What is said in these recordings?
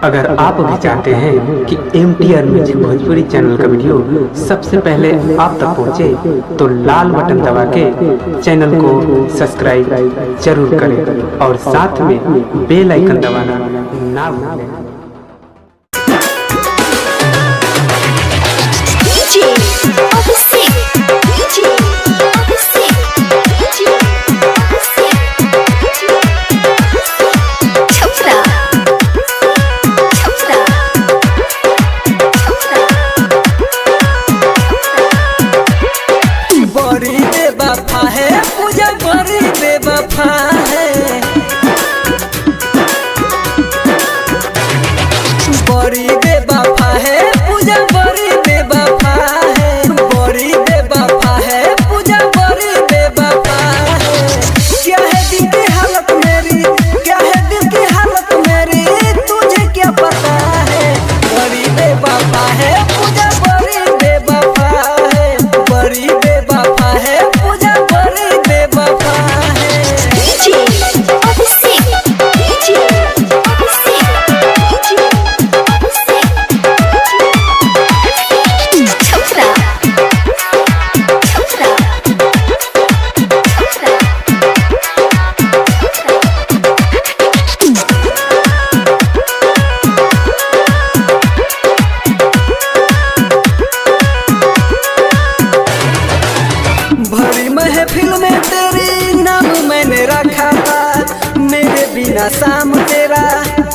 अगर आप भी चाहते हैं कि MTR म्यूजिक भोजपुरी चैनल का वीडियो सबसे पहले आप तक पहुंचे, तो लाल बटन दबा के चैनल को सब्सक्राइब जरूर करें और साथ में बेल आइकन दबाना ना भूलें। बड़ी बेवफा है पूजा, बड़ी बेवफा है, बड़ी बेवफा है पूजा, बड़ी बेवफा है, बड़ी बेवफा है पूजा, बड़ी बेवफा है। क्या है दिल की हालत मेरी, क्या है दिल की हालत मेरी, तुझे क्या पता है। बड़ी बेवफा है पूजा, बड़ी बेवफा है, बड़ी बेवफा है पूजा, बड़ी बेवफा है। भरी महफिल में तेरी नाम मैंने रखा था, मेरे बिना शाम तेरा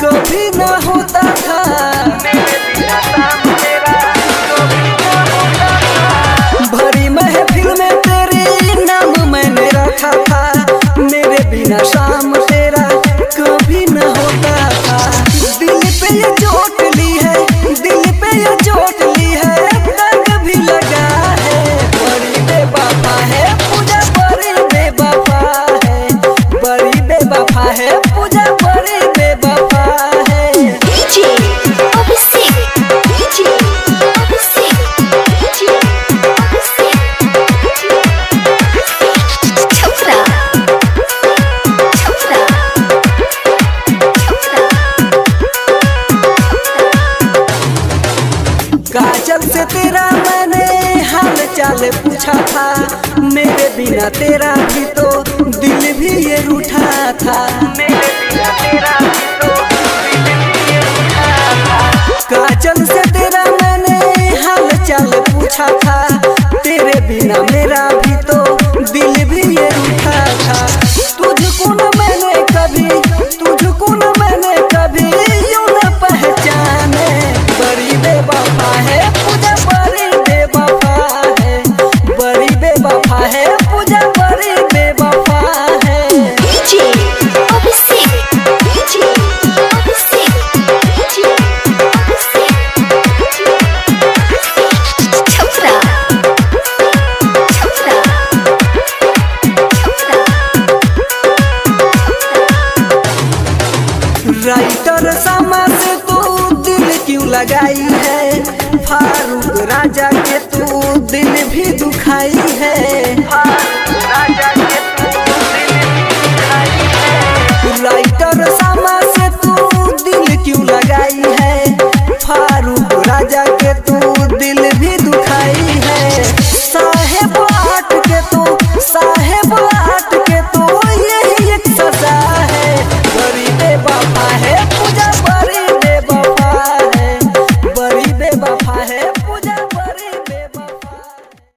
कभी न होता था, मेरे बिना शाम तेरा कभी न होता था। भरी महफिल में तेरी नाम मैंने रखा था, मेरे बिना शाम तेरा कभी न होता था। दिल पे ये चोट ली है, दिल पे ये चोट ली है, दर्द भी लगा है। बड़ी बेवफा है पूजा, बड़ी बेवफा है, बड़ी बेवफा है पूजा, बड़ी बेवफा है। काजल से तेरा मैंने हाल चाल पूछा था, मेरे बिना तेरा भी तो दिल भी ये रूठा था, मेरे बिना तेरा भी तो दिल भी ये रूठा था। काजल से तेरा मैंने हाल चाल पूछा था, तेरे बिना मेरा भी तो दिल भी ये रूठा था। तुझको न मैंने कभी, तुझको न मैंने कभी यूं न पहचाने। बड़ी बेवफा है पूजा, बड़ी बेवफा है, बड़ी बेवफा है पूजा, बड़ी बेवफा है। राइटर सामा से तू दिल क्यों लगाई है, फारूक राजा के तू दिल भी दुखाई है, फारूक राजा के तू दिल भी दुखाई है। राइटर सामा से तू दिल क्यों लगाई है, फारूक राजा के तू दिल भी दुखाई है। साहेब आट के तो, साहेब आट के तो यही एक सजा है। बड़ी बेवफा है पूजा,